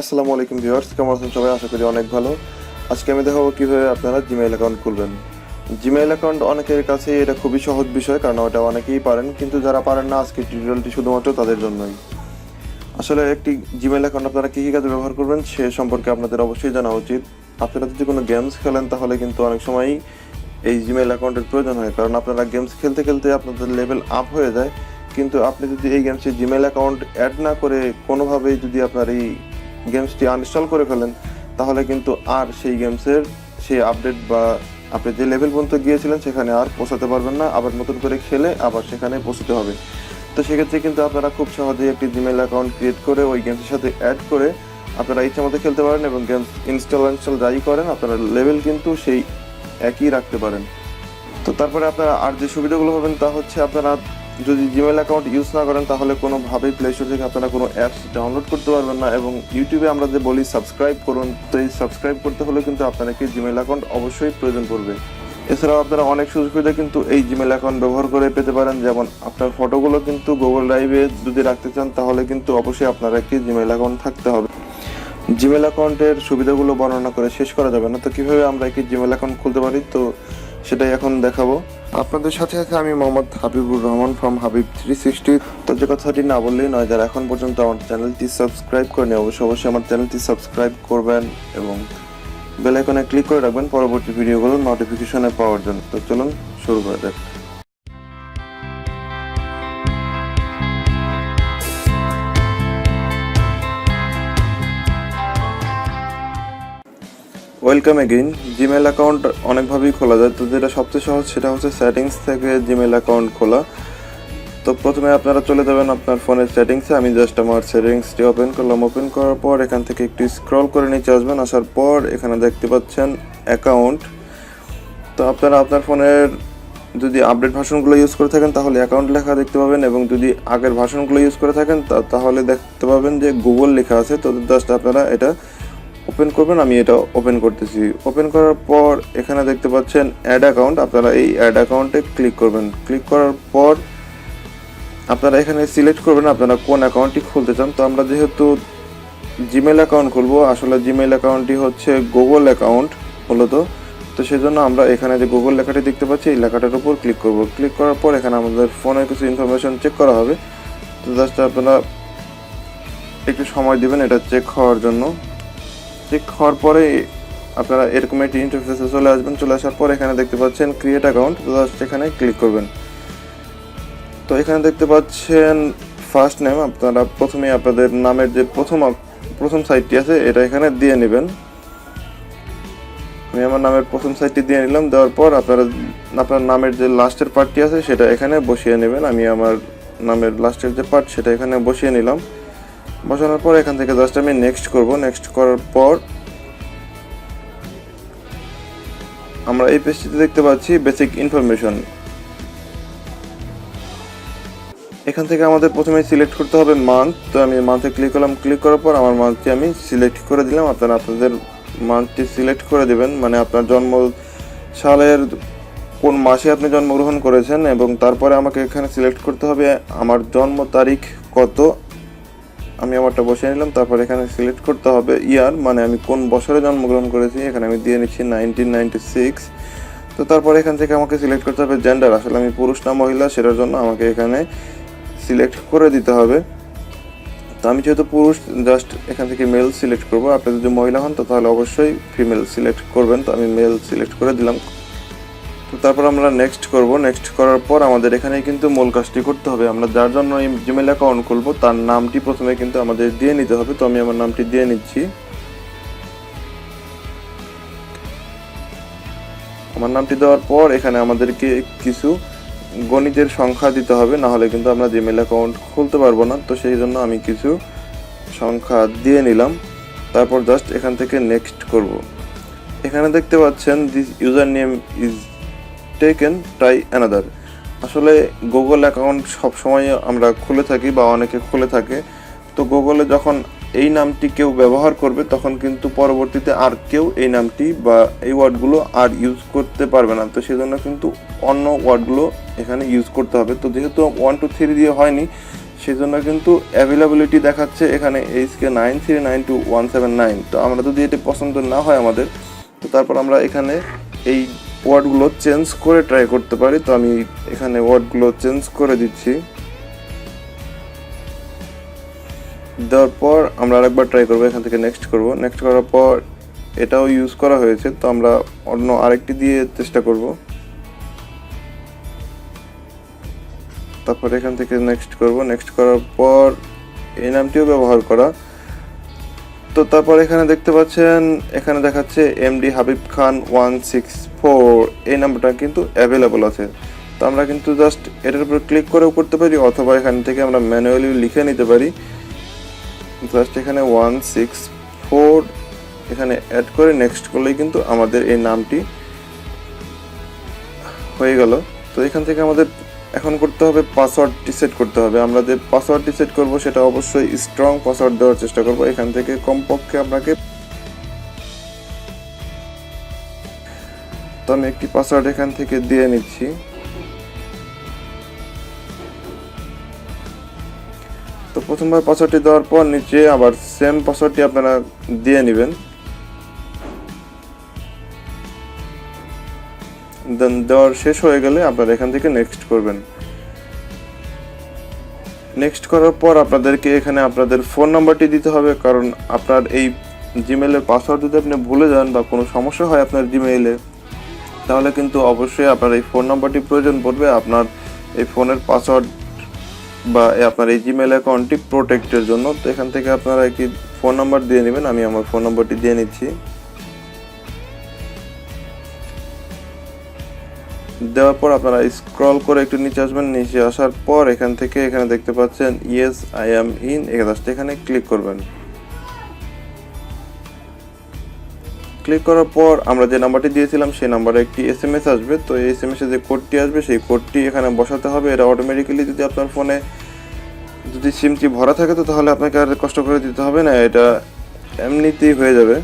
আসসালামু আলাইকুম ভিউয়ার্স, কেমন আছেন সবাই? আশা করি অনেক ভালো। আজকে আমি দেখাবো কিভাবে আপনারা জিমেইল অ্যাকাউন্ট খুলবেন। জিমেইল অ্যাকাউন্ট অনেকের কাছে এটা খুবই সহজ বিষয়, কারণ ওটা অনেকেই পারেন, কিন্তু যারা পারেন না আজকে টিউটোরিয়ালটি শুধুমাত্র তাদের জন্যই। আসলে একটি জিমেইল অ্যাকাউন্ট আপনারা কী কী কাজে ব্যবহার করবেন সে সম্পর্কে আপনাদের অবশ্যই জানা উচিত। আপনারা যদি কোনো গেমস খেলেন তাহলে কিন্তু অনেক সময়ই এই জিমেইল অ্যাকাউন্টের প্রয়োজন হয়, কারণ আপনারা গেমস খেলতে খেলতে আপনাদের লেভেল আপ হয়ে যায়, কিন্তু আপনি যদি এই গেমসে জিমেইল অ্যাকাউন্ট অ্যাড না করে কোনোভাবেই যদি আপনার এই গেমসটি আনইনস্টল করে ফেলেন তাহলে কিন্তু আর সেই গেমসের সেই আপডেট বা আপনি যে লেভেল পর্যন্ত গিয়েছিলেন সেখানে আর পৌঁছাতে পারবেন না। আবার নতুন করে খেলে আবার সেখানে পৌঁছতে হবে। তো সেক্ষেত্রে কিন্তু আপনারা খুব সহজেই একটি জিমেইল অ্যাকাউন্ট ক্রিয়েট করে ওই গেমসের সাথে অ্যাড করে আপনারা ইচ্ছা মতো খেলতে পারেন, এবং গেমস ইনস্টল যাই করেন আপনারা লেভেল কিন্তু সেই একই রাখতে পারেন। তো তারপরে আপনারা আর যে সুবিধাগুলো পাবেন তা হচ্ছে, আপনারা যদি জিমেইল অ্যাকাউন্ট ইউজ না করেন তাহলে কোনোভাবেই প্লে স্টোর থেকে আপনারা কোনো অ্যাপস ডাউনলোড করতে পারবেন না, এবং ইউটিউবে আমরা যে বলি সাবস্ক্রাইব করুন, তো এই সাবস্ক্রাইব করতে হলে কিন্তু আপনাকে জিমেইল অ্যাকাউন্ট অবশ্যই প্রয়োজন পড়বে। এছাড়াও আপনারা অনেক সুযোগ সুবিধা কিন্তু এই জিমেইল অ্যাকাউন্ট ব্যবহার করে পেতে পারেন, যেমন আপনার ফটোগুলো কিন্তু গুগল ড্রাইভে যদি রাখতে চান তাহলে কিন্তু অবশ্যই আপনার একটি জিমেইল অ্যাকাউন্ট থাকতে হবে। জিমেইল অ্যাকাউন্টের সুবিধাগুলো বর্ণনা করে শেষ করা যাবে না, তো কীভাবে আমরা একটি জিমেইল অ্যাকাউন্ট খুলতে পারি তো সেটাই এখন দেখাবো। আপনাদের সাথে আছে আমি মোহাম্মদ হাবিবুর রহমান ফ্রম Habib360। তো যে কথাটি না বললেই নয়, যারা এখন পর্যন্ত আমার চ্যানেলটি সাবস্ক্রাইব করেনি অবশ্যই আমার চ্যানেলটি সাবস্ক্রাইব করবেন এবং বেল আইকনে ক্লিক করে রাখবেন পরবর্তী ভিডিওগুলো নোটিফিকেশনে পাওয়ার জন্য। তো চলুন শুরু করা যাক। Welcome again. জিমেইল অ্যাকাউন্ট অনেকভাবেই খোলা যায়, তো যেটা সবচেয়ে সহজ সেটা হচ্ছে সেটিংস থেকে জিমেইল অ্যাকাউন্ট খোলা। তো প্রথমে আপনারা চলে যাবেন আপনার ফোনের সেটিংসে। আমি জাস্ট আমার সেটিংসটি ওপেন করলাম। ওপেন করার পর এখান থেকে একটু স্ক্রল করে নিচে আসবেন। আসার পর এখানে দেখতে পাচ্ছেন অ্যাকাউন্ট। তো আপনারা আপনার ফোনের যদি আপডেট ভার্সনগুলো ইউজ করে থাকেন তাহলে অ্যাকাউন্ট লেখা দেখতে পাবেন, এবং যদি আগের ভার্সনগুলো ইউজ করে থাকেন তাহলে দেখতে পাবেন যে গুগল লেখা আছে। তো জাস্ট আপনারা এটা ওপেন করবেন। আমি এটা ওপেন করতেছি। ওপেন করার পর এখানে দেখতে পাচ্ছেন অ্যাড অ্যাকাউন্ট। আপনারা এই অ্যাড অ্যাকাউন্টে ক্লিক করবেন। ক্লিক করার পর আপনারা এখানে সিলেক্ট করবেন আপনারা কোন অ্যাকাউন্টটি খুলতে চান। তো আমরা যেহেতু জিমেইল অ্যাকাউন্ট খুলবো, আসলে জিমেইল অ্যাকাউন্টটি হচ্ছে গুগল অ্যাকাউন্ট মূলত, তো সেজন্য আমরা এখানে যে গুগল লেখাটি দেখতে পাচ্ছি এই লেখাটার উপর ক্লিক করব। ক্লিক করার পর এখানে আমাদের ফোনের কিছু ইনফরমেশন চেক করা হবে। তো জাস্ট আপনারা একটু সময় দিবেন এটা চেক হওয়ার জন্য। চেক হওয়ার পরে আপনারা এরকম একটি ইন্টারফেসে চলে আসবেন। চলে আসার পর এখানে দেখতে পাচ্ছেন ক্রিয়েট অ্যাকাউন্ট, জাস্ট এখানে ক্লিক করবেন। তো এখানে দেখতে পাচ্ছেন ফার্স্ট নেম। আপনারা প্রথমে আপনাদের নামের যে প্রথম সাইটটি আছে এটা এখানে দিয়ে নেবেন। আমি আমার নামের প্রথম সাইটটি দিয়ে নিলাম। দেওয়ার পর আপনার নামের যে লাস্টের পার্টটি আছে সেটা এখানে বসিয়ে নেবেন। আমি আমার নামের লাস্টের যে পার্ট সেটা এখানে বসিয়ে নিলাম। বসানোর পর এখান থেকে জাস্ট আমি নেক্সট করব। নেক্সট করার পর আমরা এই পেজটিতে দেখতে পাচ্ছি বেসিক ইনফরমেশন। এখান থেকে আমাদের প্রথমে সিলেক্ট করতে হবে মান্থ। তো আমি মান্থে ক্লিক করলাম। ক্লিক করার পর আমার মান্থটি আমি সিলেক্ট করে দিলাম। আপনারা আপনাদের মান্থটি সিলেক্ট করে দেবেন, মানে আপনার জন্ম সালের কোন মাসে আপনি জন্মগ্রহণ করেছেন, এবং তারপরে আমাকে এখানে সিলেক্ট করতে হবে আমার জন্ম তারিখ কত। আমি আমারটা বসিয়ে নিলাম। তারপর এখানে সিলেক্ট করতে হবে ইয়ার, মানে আমি কোন বছরে জন্মগ্রহণ করেছি। এখানে আমি দিয়ে নিচ্ছি 1996। তো তারপর এখান থেকে আমাকে সিলেক্ট করতে হবে জেন্ডার, আসলে আমি পুরুষ না মহিলা সেটার জন্য আমাকে এখানে সিলেক্ট করে দিতে হবে। তো আমি যেহেতু পুরুষ জাস্ট এখান থেকে মেল সিলেক্ট করব। আপনি যদি মহিলা হন তো তাহলে অবশ্যই ফিমেল সিলেক্ট করবেন। তো আমি মেল সিলেক্ট করে দিলাম। তো তারপর আমরা নেক্সট করব। নেক্সট করার পর আমাদের এখানে কিন্তু মূল কাজটি করতে হবে। আমরা যার জন্য এই জিমেইল অ্যাকাউন্ট খুলবো তার নামটি প্রথমে কিন্তু আমাদের দিয়ে নিতে হবে। তো আমি আমার নামটি দিয়ে নিচ্ছি। আমার নামটি দেওয়ার পর এখানে আমাদেরকে কিছু গণিতের সংখ্যা দিতে হবে, না হলে কিন্তু আমরা জিমেইল অ্যাকাউন্ট খুলতে পারবো না। তো সেই জন্য আমি কিছু সংখ্যা দিয়ে নিলাম। তারপর জাস্ট এখান থেকে নেক্সট করব। এখানে দেখতে পাচ্ছেন this user name is taken try another. আসলে গুগল অ্যাকাউন্ট সবসময় আমরা খুলে থাকি বা অনেকে খুলে থাকে। তো গুগলে যখন এই নামটি কেউ ব্যবহার করবে তখন কিন্তু পরবর্তীতে আর কেউ এই নামটি বা এই ওয়ার্ডগুলো আর ইউজ করতে পারবে না। তো সেজন্য কিন্তু অন্য ওয়ার্ডগুলো এখানে ইউজ করতে হবে। তো যেহেতু 1 2 3 দিয়ে হয়নি সেই জন্য কিন্তু অ্যাভেলেবিলিটি দেখাচ্ছে এখানে HK93921179। তো আমরা যদি এটি পছন্দ না হয় আমাদের, তো তারপর আমরা এখানে এই ওয়ার্ডগুলো চেঞ্জ করে ট্রাই করতে পারি। তো আমি এখানে ওয়ার্ডগুলো চেঞ্জ করে দিচ্ছি। দেওয়ার পর আমরা আরেকবার ট্রাই করবো, এখান থেকে নেক্সট করব। নেক্সট করার পর এটাও ইউজ করা হয়েছে, তো আমরা অন্য আরেকটি দিয়ে চেষ্টা করব। তারপর এখান থেকে নেক্সট করব। নেক্সট করার পর এই নামটিও ব্যবহার করা। তো তারপর এখানে দেখতে পাচ্ছেন, এখানে দেখাচ্ছে এমডি হাবিব খান 164, এই নাম্বারটা কিন্তু অ্যাভেলেবল আছে। তো আমরা কিন্তু জাস্ট এটার উপর ক্লিক করেও করতে পারি, অথবা এখান থেকে আমরা ম্যানুয়ালি লিখে নিতে পারি। জাস্ট এখানে 164 এখানে অ্যাড করে নেক্সট করলেই কিন্তু আমাদের এই নামটি হয়ে গেল। তো এখান থেকে আমাদের এখন করতে হবে পাসওয়ার্ডটি সেট করতে হবে। আমরা যে পাসওয়ার্ডটি সেট করব সেটা অবশ্যই স্ট্রং পাসওয়ার্ড দেওয়ার চেষ্টা করব। এখান থেকে কমপক্ষে আপনাকে, তো আমি একটি পাসওয়ার্ড এখান থেকে দিয়ে নিচ্ছি। তো প্রথমবার পাসওয়ার্ডটি দেওয়ার পর নিচে আবার সেম পাসওয়ার্ডটি আপনারা দিয়ে নেবেন। দেন দেওয়ার শেষ হয়ে গেলে আপনারা এখান থেকে নেক্সট করবেন। নেক্সট করার পর আপনাদেরকে এখানে আপনাদের ফোন নাম্বারটি দিতে হবে, কারণ আপনার এই জিমেইলের পাসওয়ার্ড যদি আপনি ভুলে যান বা কোনো সমস্যা হয় আপনার জিমেইলে, তাহলে কিন্তু অবশ্যই আপনার এই ফোন নাম্বারটি প্রয়োজন পড়বে আপনার এই ফোনের পাসওয়ার্ড বা আপনার এই জিমেইল অ্যাকাউন্টটি প্রোটেক্টের জন্য। তো এখান থেকে আপনারা একটি ফোন নাম্বার দিয়ে নেবেন। আমি আমার ফোন নাম্বারটি দিয়ে নিচ্ছি। দেওয়ার পর আপনারা স্ক্রল করে একটু নিচে আসবেন। নিচে আসার পর এখান থেকে এখানে দেখতে পাচ্ছেন ইয়েস আই অ্যাম ইন, এখানে ক্লিক করবেন। ক্লিক করার পর আমরা যে নাম্বারটি দিয়েছিলাম সেই নাম্বারে একটি SMS আসবে। তো এই SMS এ যে কোডটি আসবে সেই কোডটি এখানে বসাতে হবে। এটা অটোমেটিক্যালি, যদি আপনার ফোনে যদি সিমটি ভরা থাকে তো তাহলে আপনাকে আর কষ্ট করে দিতে হবে না, এটা এমনিতেই হয়ে যাবে।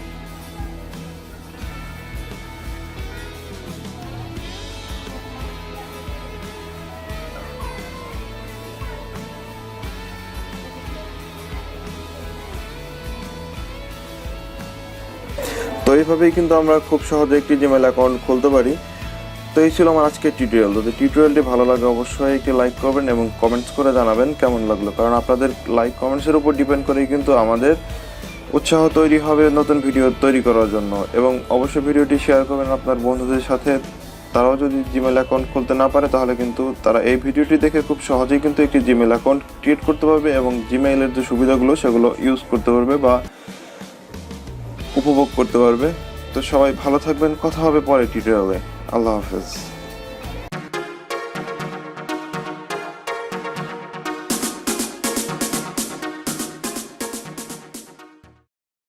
তো এইভাবেই কিন্তু আমরা খুব সহজে একটি জিমেইল অ্যাকাউন্ট খুলতে পারি। তো এই ছিল আমার আজকের টিউটোরিয়াল। যদি টিউটোরিয়ালটি ভালো লাগে অবশ্যই একটি লাইক করবেন এবং কমেন্টস করে জানাবেন কেমন লাগলো, কারণ আপনাদের লাইক কমেন্টসের উপর ডিপেন্ড করেই কিন্তু আমাদের উৎসাহ তৈরি হবে নতুন ভিডিও তৈরি করার জন্য। এবং অবশ্যই ভিডিওটি শেয়ার করবেন আপনার বন্ধুদের সাথে। তারাও যদি জিমেইল অ্যাকাউন্ট খুলতে না পারে তাহলে কিন্তু তারা এই ভিডিওটি দেখে খুব সহজেই কিন্তু একটি জিমেইল অ্যাকাউন্ট ক্রিয়েট করতে পারবে এবং জিমেইলের যে সুবিধাগুলো সেগুলো ইউজ করতে পারবে বা উপভোগ করতে পারবে। তো সবাই ভালো থাকবেন, কথা হবে পরে টিউটোরিয়ালে। আল্লাহ হাফেজ।